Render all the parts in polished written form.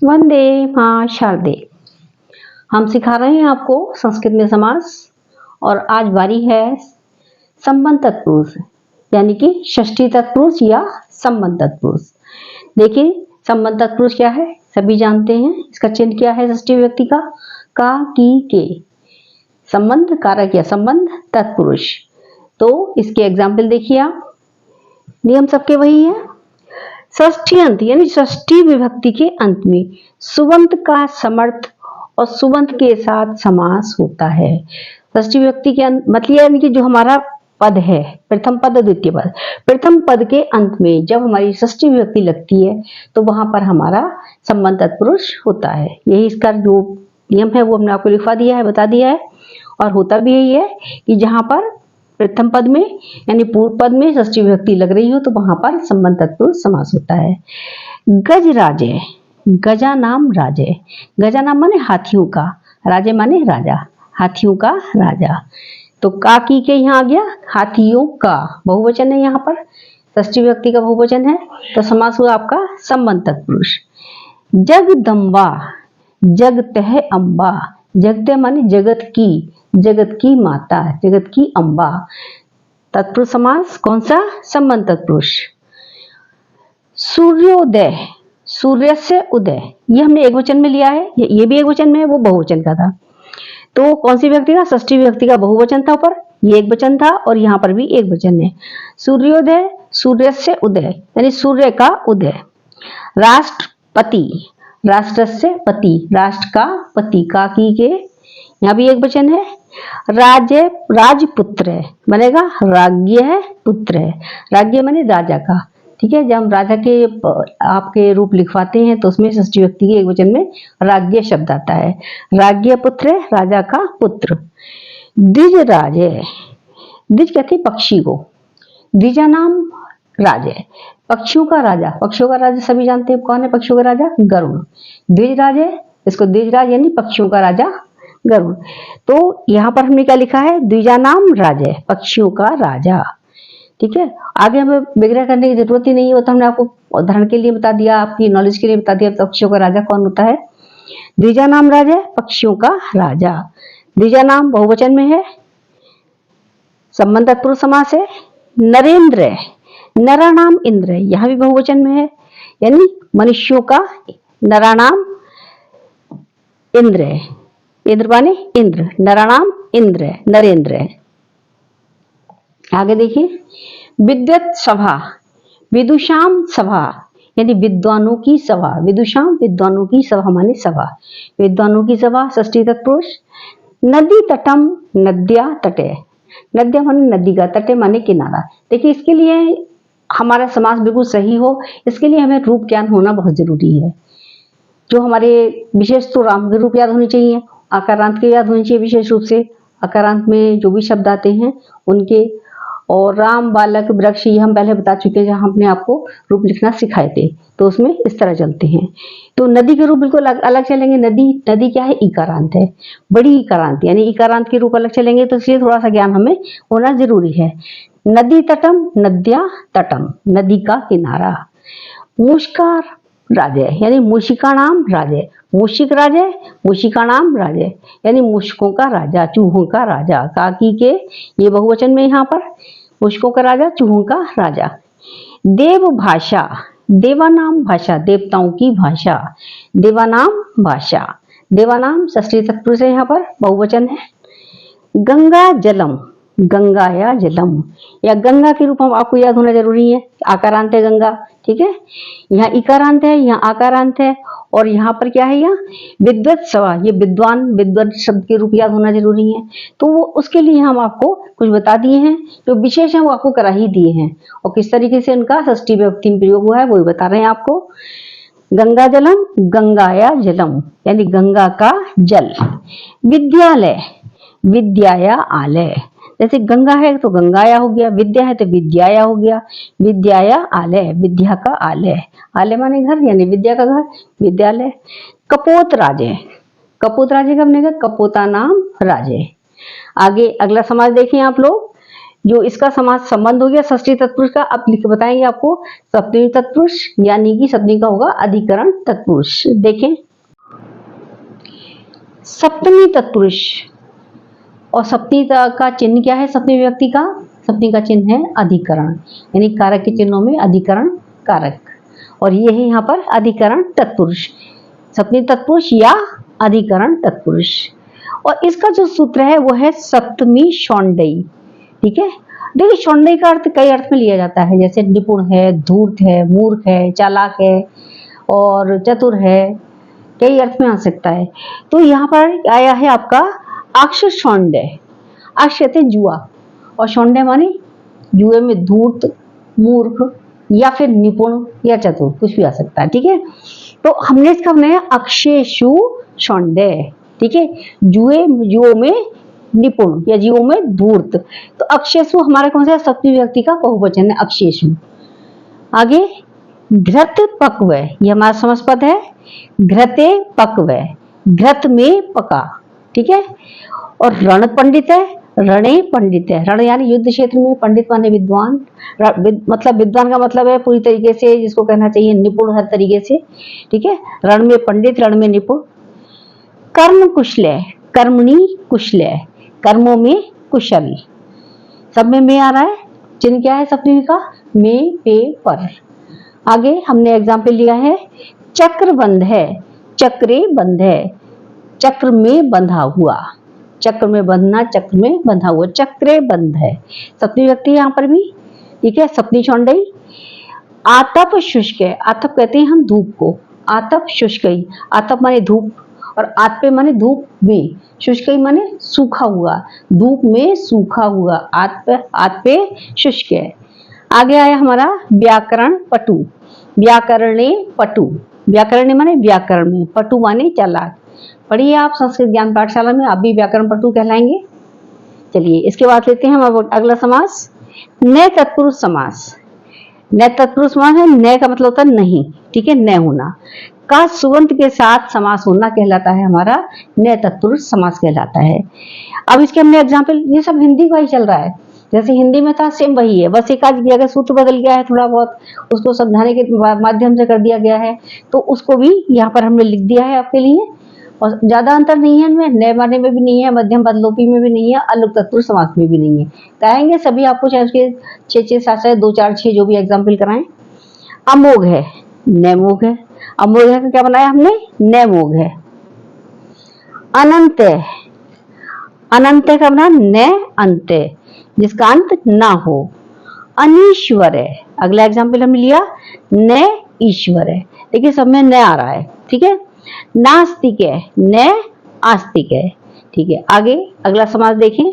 वंदे मां शारदे। हम सिखा रहे हैं आपको संस्कृत में समास और आज बारी है संबंध तत्पुरुष यानी कि षष्ठी तत्पुरुष या संबंध तत्पुरुष। देखिए संबंध तत्पुरुष क्या है, सभी जानते हैं। इसका चिन्ह क्या है षष्ठी विभक्ति का की के। संबंध कारक या संबंध तत्पुरुष। तो इसके एग्जाम्पल देखिए आप। नियम सबके वही है। षष्ठी अंत यानी षष्ठी विभक्ति के अंत में सुबंत का समर्थ और सुबंत के साथ समास होता है। षष्ठी विभक्ति के अंत मतलब यानी कि जो हमारा पद है, प्रथम पद और द्वितीय पद, प्रथम पद के अंत में जब हमारी षष्ठी विभक्ति लगती है तो वहां पर हमारा संबंध तत्पुरुष होता है। यही इसका जो नियम है वो हमने आपको लिखवा दिया है, बता दिया है। और होता भी यही है कि जहां पर प्रथम पद में यानी पूर्व पद में षष्ठी विभक्ति लग रही हो तो वहां पर संबंध तत्पुरुष समास होता है। गज राजे, गजा नाम राजे। गजा नाम माने हाथियों का, राजे माने राजा, हाथियों का राजा। तो का की के यहाँ आ गया हाथियों का, बहुवचन है, यहाँ पर षष्ठी विभक्ति का बहुवचन है तो समास हुआ आपका संबंध तत्पुरुष। जगदम्बा, जगतः अम्बा, जगत माने जगत की माता, जगत की अम्बा। तत्पुरुष समास कौन सा, संबंध तत्पुरुष। सूर्योदय, सूर्य से उदय, ये हमने एक वचन में लिया है, ये भी एक वचन में है, वो बहुवचन का था। तो कौन सी विभक्ति का, षष्ठी विभक्ति का बहुवचन था ऊपर, ये एक वचन था और यहाँ पर भी एक वचन है। सूर्योदय, सूर्य से उदय यानी सूर्य का उदय। राष्ट्रपति, राष्ट्र से पति, राष्ट्र का पति, का की के यहाँ भी एक वचन है। राज्य, राजपुत्र बनेगा राज्य पुत्र, राज्य माने राजा का, ठीक है। जब हम राजा के आपके रूप लिखवाते हैं तो उसमें षष्ठी विभक्ति के एक वचन में राज्य शब्द आता है। राज्य पुत्र, राजा का पुत्र। द्विज राजे, द्विज कहते हैं पक्षी को, द्विजा नाम राजे, पक्षियों का राजा। पक्षियों का राजा सभी जानते हैं कौन है, पक्षियों का राजा गरुड़। द्विज राजे, इसको द्विजराज यानी पक्षियों का राजा गरुड़। तो यहाँ पर हमने क्या लिखा है, द्विजा नाम राजे, पक्षियों का राजा, ठीक है। आगे हमें विग्रह करने की जरूरत ही नहीं है, वो तो हमने आपको उदाहरण के लिए बता दिया, आपकी नॉलेज के लिए बता दिया पक्षियों का राजा कौन होता है। द्विजा नाम राजा, पक्षियों का राजा। द्विजा नाम बहुवचन में है, संबंध तत्पुरुष समास है। नरेंद्र, नरा नाम इंद्र, यहां भी बहुवचन में है यानी मनुष्यों का नरा नाम इंद्र, इंद्र माने इंद्र, नरा नाम इंद्र, नरेंद्र। आगे देखिए विद्वत सभा, विदुषाम सभा यानी विद्वानों की सभा, विदुषाम विद्वानों की सभा माने सभा, विद्वानों की सभा षष्ठी तत्पुरुष। नदी तटम, नद्या तटे, नद्या माने नदी का, तटे माने किनारा। देखिए इसके लिए हमारा समास बिल्कुल सही हो, इसके लिए हमें रूप ज्ञान होना बहुत जरूरी है। जो हमारे विशेष तो राम के रूप याद होने चाहिए, आकारांत के याद होने चाहिए विशेष रूप से, आकारांत में जो भी शब्द आते हैं उनके। और राम, बालक, वृक्ष ये हम पहले बता चुके हैं, जहां हमने आपको रूप लिखना सिखाए थे, तो उसमें इस तरह चलते हैं। तो नदी के रूप बिल्कुल अलग चलेंगे। नदी, नदी क्या है, इकारांत है, बड़ी इकारांत यानी इकारांत के रूप अलग चलेंगे, तो इसलिए थोड़ा सा ज्ञान हमें होना जरूरी है। नदी तटम, नद्या तटम, नदी का किनारा। मुष्कार राजे यानी मूषिका नाम राजे, मूषिक राजे, मूषिका नाम राजे यानी मुश्कों का राजा, चूहों का राजा। काकी के ये बहुवचन में यहाँ पर मुश्कों का राजा, चूहों का राजा। देव भाषा, देवानाम भाषा, देवताओं की भाषा, देवानाम भाषा, देवानाम षष्ठी तत्पुरुष है, यहाँ पर बहुवचन है। गंगा जलम, गंगा या जलम, या गंगा के रूप हम आपको याद होना जरूरी है, आकारांत है गंगा, ठीक है। यहाँ इकारांत है, यहाँ आकारांत है, और यहाँ पर क्या है, यहाँ विद्वत सभा, ये विद्वान, विद्वत शब्द के रूप याद होना जरूरी है। तो वो उसके लिए हम आपको कुछ बता दिए हैं, जो विशेष है वो आपको करा ही दिए हैं, और किस तरीके से उनका षष्ठी विभक्ति में प्रयोग हुआ है वो बता रहे हैं आपको। गंगा जलम, गंगा या जलम यानी गंगा का जल। विद्यालय, विद्याया आलय, जैसे गंगा है तो गंगाया हो गया, विद्या है तो विद्याया हो गया, विद्याया आलय, विद्या का आलय, आलय माने घर यानी विद्या का घर, विद्यालय। कपोत राजे, कपोत राजे का बनेगा कपोता नाम राजे। आगे अगला समाज देखिए आप लोग, जो इसका समास संबंध हो गया षष्ठी तत्पुरुष का, अब लिख बताएंगे आपको सप्तमी तत्पुरुष, यानी कि सप्तमी का होगा अधिकरण तत्पुरुष। देखें सप्तमी तत्पुरुष और सप्तमी का चिन्ह क्या है? सप्तमी विभक्ति का सप्तमी का चिन्ह है अधिकरण, यानी कारक के चिन्हों में अधिकरण कारक, और ये है यहाँ पर अधिकरण तत्पुरुष, सप्तमी तत्पुरुष या अधिकरण तत्पुरुष। और इसका जो सूत्र है वो है सप्तमी शौंडई। ठीक है, देखिए शौंडई का अर्थ कई अर्थ में लिया जाता है, जैसे निपुण है, धूर्त है, मूर्ख है, चालाक है और चतुर है, कई अर्थ में आ सकता है। तो यहाँ पर आया है आपका अक्ष शौंडय। अक्ष कहते हैं जुआ और शौंडय माने जुए में धूर्त, मूर्ख या फिर निपुण या चतुर, कुछ भी आ सकता है। ठीक है, तो हमने इसका बनाया अक्षेषु शौंडय। ठीक है, जुओ में निपुण या जीवों में धूर्त। तो अक्षेषु हमारा कौन सा? सप्तमी विभक्ति का बहुवचन है अक्षेषु। आगे घृत पक्व, ये हमारा समास पद है, घृते पक्व, घृत में पका। ठीक है, और रण पंडित है, रणे पंडित है। रण यानी युद्ध क्षेत्र में, पंडित माने विद्वान, मतलब विद्वान का मतलब है पूरी तरीके से जिसको कहना चाहिए निपुण हर तरीके से। ठीक है, रण में पंडित, रण में निपुण। कर्म कुशल, कर्मणि कुशल, कर्मों में कुशल, सब में आ रहा है। चिन्ह क्या है सप्तमी का? में, पे, पर। आगे हमने एग्जाम्पल लिया है चक्र बंध है, चक्रे बंध है, चक्र में बंधा हुआ, चक्र में बंधना, चक्र में बंधा हुआ, चक्रे बंध है, सप्तमी व्यक्ति यहाँ पर भी। ठीक है, सप्तमी शौंडई। आतप शुष्क, आतप कहते हैं हम धूप को, आतप शुष्कई, आतप माने धूप और आतपे माने धूप में, शुष्कई माने सूखा हुआ, धूप में सूखा हुआ, आतपे शुष्क है। आगे आया हमारा व्याकरण पटु, व्याकरणे पटु, व्याकरण माने व्याकरण में, पटु माने चालाक। पढ़िए आप संस्कृत ज्ञान पाठशाला में, आप भी व्याकरण पटु कहलाएंगे। चलिए इसके बाद लेते हैं हम अगला समास, न तत्पुरुष समास। न तत्पुरुष समास है, न का मतलब होता है नहीं। ठीक है, न होना का सुबंत के साथ समास होना कहलाता है हमारा न तत्पुरुष समास कहलाता है। अब इसके हमने एग्जाम्पल, ये सब हिंदी का ही चल रहा है, जैसे हिंदी में था सेम वही है, बस एक आध अगर सूत्र बदल गया है थोड़ा बहुत, उसको समझाने के माध्यम से कर दिया गया है, तो उसको भी यहाँ पर हमने लिख दिया है आपके लिए। और ज्यादा अंतर नहीं है इनमें, नए माने में भी नहीं है, मध्यम पद लोपी में भी नहीं है, अलुक तत्पुरुष समास में भी नहीं है। कहेंगे सभी आपको, चाहे उसके 6-6, 7-7, 2, 4, 6 जो भी एग्जाम्पल कराएं। अमोघ है, नमोघ है, अमोघ है क्या बनाया हमने? नमोघ है। अनंत है, अनंत का बना न अंत, जिसका अंत ना हो। अनीश्वर है, अगला एग्जाम्पल हमने लिया न ईश्वर है, देखिए सब में न आ रहा है। ठीक है, नास्तिक है, न आस्तिक है। ठीक है, आगे अगला समास देखें,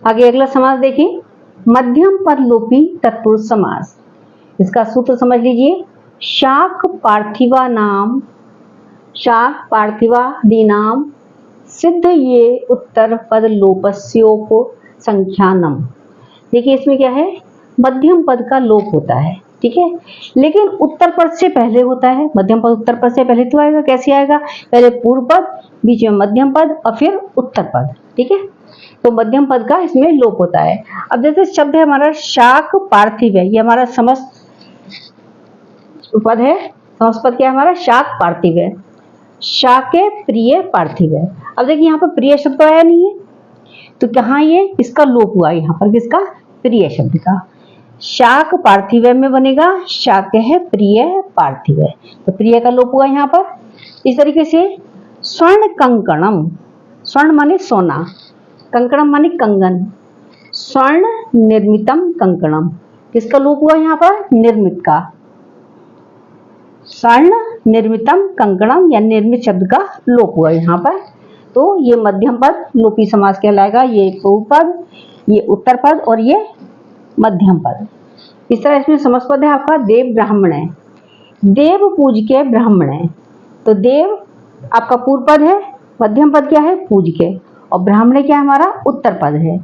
आगे अगला समास देखें, मध्यम पद लोपी तत्पुरुष समास। इसका सूत्र समझ लीजिए, शाक पार्थिवा नाम, शाक पार्थिवादि नाम सिद्ध ये उत्तर पद लोपस्योप संख्यानम। देखिए इसमें क्या है, मध्यम पद का लोप होता है। ठीक है, लेकिन उत्तर पद से पहले होता है, मध्यम पद उत्तर पद से पहले तो आएगा, कैसे आएगा? पहले पूर्व पद, बीच में मध्यम पद और फिर उत्तर पद। ठीक है, तो मध्यम पद का इसमें लोप होता है। अब जैसे शब्द है हमारा शाक पार्थिव है, ये हमारा समस्त पद है, समस्त पद क्या है हमारा? शाक पार्थिव है, शाके प्रिय पार्थिव है। अब देखिए यहाँ पर प्रिय शब्द तो आया नहीं है, तो कहाँ ये इसका लोप हुआ यहाँ पर, किसका? प्रिय शब्द का। शाक पार्थिव में बनेगा शाक है प्रिय पार्थिव, तो प्रिय का लोप हुआ यहाँ पर। इस तरीके से स्वर्ण कंकणम, स्वर्ण माने सोना, कंकणम माने कंगन, स्वर्ण निर्मितम कंकणम, किसका लोप हुआ यहाँ पर? निर्मित का। स्वर्ण निर्मितम कंकणम या निर्मित शब्द का लोप हुआ यहाँ पर, तो ये मध्यम पद लोपी समास कहलाएगा। ये पूर्व पद, ये उत्तर पद और ये मध्यम पद। इस तरह इसमें समस्त पद है आपका देव ब्राह्मण है, देव पूज के ब्राह्मण है, तो देव आपका पूर्व पद है, मध्यम पद क्या है? पूज के, और ब्राह्मण क्या है हमारा? उत्तर पद है।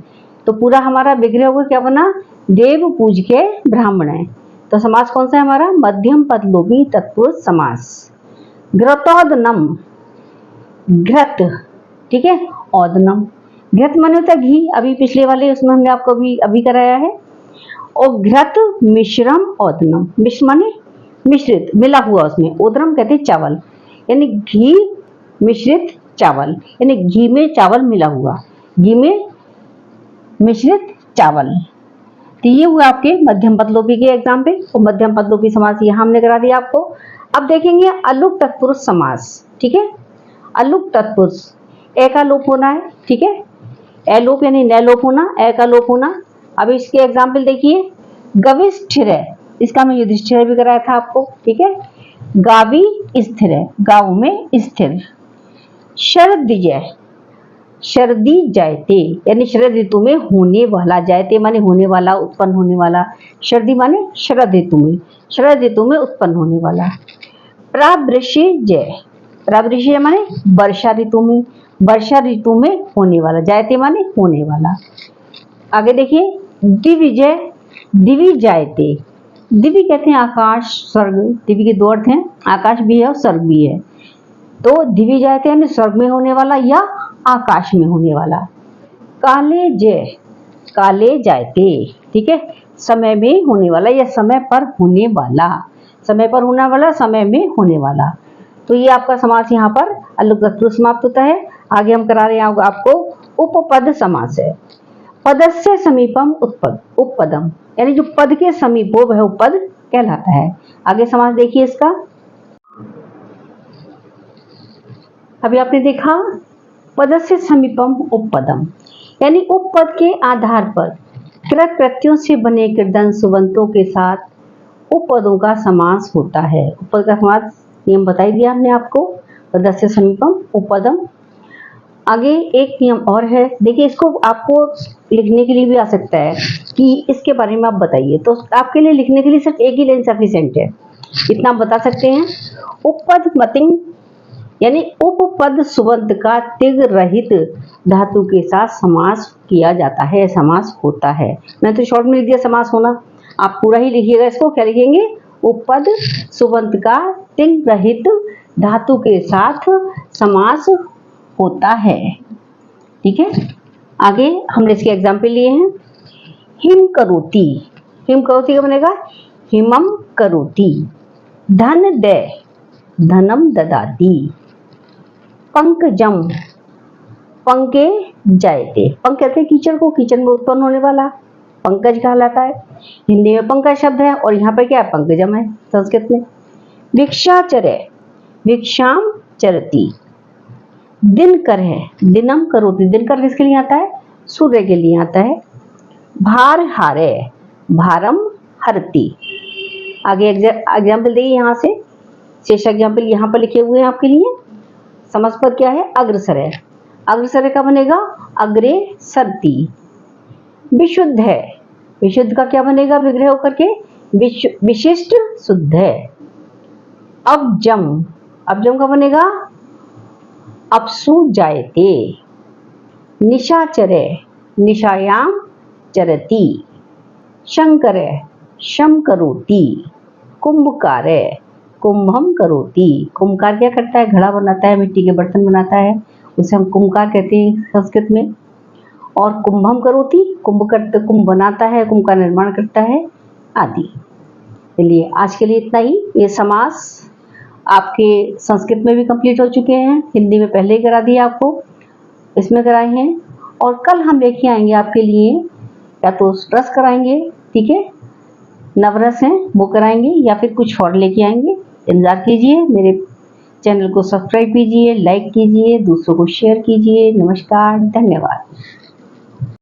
तो पूरा हमारा विग्रह होगा क्या बना? देव पूज के ब्राह्मण है। तो समास कौन सा है हमारा? मध्यम पद लोपी तत्पुरुष समास। घृतोदनम, घृत, ठीक है, ओदनम, घृत माने होता है घी, अभी पिछले वाले उसमें हमने आपको अभी कराया है। और घृत मिश्रम ओदनम, मिश्र माने मिश्रित, मिला हुआ उसमें, ओदनम कहते हैं चावल, यानी घी मिश्रित चावल, यानी घी में चावल मिला हुआ, घी में मिश्रित चावल। तो ये हुआ आपके मध्यम पद लोपी के एग्जाम्पल। तो मध्यम पद लोपी समास यहाँ हमने करा दिया आपको। अब देखेंगे अलुक तत्पुरुष समास, ठीक है। अलुक तत्पुरुष, ए का लोप होना है, ठीक है, ए लोप यानी न लोप होना, ए का लोप होना। अब इसके एग्जाम्पल देखिए, गविष्ठिर, इसका मैं युधिष्ठिर भी कराया था आपको, ठीक है। गावी स्थिर, गाँव में स्थिर। शरदिजय, शरदी जायते यानी शरद ऋतु में होने वाला, जायते माने होने वाला, उत्पन्न होने वाला, शरदी माने शरद ऋतु में, शरद ऋतु में उत्पन्न होने वाला। प्रावृषिजय, प्रावृषिजय माने वर्षा ऋतु में, वर्षा ऋतु में होने वाला, जायते माने होने वाला। आगे देखिए, दिविजय, दिवि जायते, दिवि कहते हैं आकाश स्वर्ग, दिवि के दो अर्थ हैं, आकाश भी है और स्वर्ग भी है। तो दिवि जायते यानी स्वर्ग में होने वाला या आकाश में होने वाला। काले जय, काले जायते, ठीक है, समय में होने वाला या समय पर होने वाला, समय पर होने वाला, समय में होने वाला। तो ये आपका समास यहाँ पर अलुक तत्पुरुष समाप्त होता है। आगे हम करा रहे हैं आपको उपपद समास है। पदस्य समीपम उत्पद, उपपदम यानी जो पद के समीप हो वह उपपद कहलाता है। आगे समास देखिए इसका। अभी आपने देखा पदस्य समीपम उपपदम, यानी उपपद के आधार पर कृत प्रत्ययों से बने कृदंत सुबंतों के साथ उपपदों का समास होता है। उपपद का समास नियम बताई दिया हमने आपको, पदस्य समीपम उपपदम। आगे एक नियम और है, देखिए इसको आपको लिखने के लिए भी आ सकता है कि इसके बारे में आप बताइए, तो आपके लिए लिखने के लिए सिर्फ एक ही लाइन सफिशिएंट है, इतना आप बता सकते हैं। उपपद मतिंग यानी उपपद सुबंत का तिग रहित धातु के साथ समास किया जाता है, समास होता है। मैं तो शॉर्ट में लिख दिया समास होना, आप पूरा ही लिखिएगा इसको। क्या लिखेंगे? उपपद सुबंत का तिग रहित धातु के साथ समास होता है, ठीक है। आगे हमने इसके एग्जाम्पल लिए हैं। हिम करोति, हिम करोति का बनेगा हिमम करोति। धन दे, धनम ददाति। पंकजम, पंके जायते, पंक कहते हैं कीचड़ को, कीचड़ में उत्पन्न होने वाला पंकज कहलाता है। हिंदी में पंकज शब्द है और यहाँ पे क्या है? पंकजम है संस्कृत में। भिक्षाचर्य, भिक्षाम चरती। दिनकर है, दिनम करोति, दिनकर किसके लिए आता है? सूर्य के लिए आता है। भार हारे, भारम हरती। आगे एग्जाम्पल देखिए यहाँ से, शेष एग्जाम्पल यहाँ पर लिखे हुए हैं आपके लिए। समझ पर क्या है? अग्रसर, अग्रसर का बनेगा अग्रे सरती। विशुद्ध है, विशुद्ध का क्या बनेगा विग्रह होकर के? विशिष्ट शुद्ध है। अबजम, अबजम का बनेगा अपसु जायते। निशाचरे, निशायाम चरती। शंकर, शम करोति। कुंभकार, कुंभम करोति। कुंभकार क्या करता है? घड़ा बनाता है, मिट्टी के बर्तन बनाता है, उसे हम कुंभकार कहते हैं संस्कृत में। और कुंभम करोति, कुंभ बनाता है, कुंभ का निर्माण करता है आदि। चलिए आज के लिए इतना ही। ये समास आपके संस्कृत में भी कंप्लीट हो चुके हैं, हिंदी में पहले ही करा दिया आपको, इसमें कराए हैं। और कल हम लेके आएंगे आपके लिए या तो रस कराएंगे, ठीक है, नवरस हैं वो कराएंगे, या फिर कुछ और लेके आएंगे। इंतजार कीजिए, मेरे चैनल को सब्सक्राइब कीजिए, लाइक कीजिए, दूसरों को शेयर कीजिए। नमस्कार, धन्यवाद।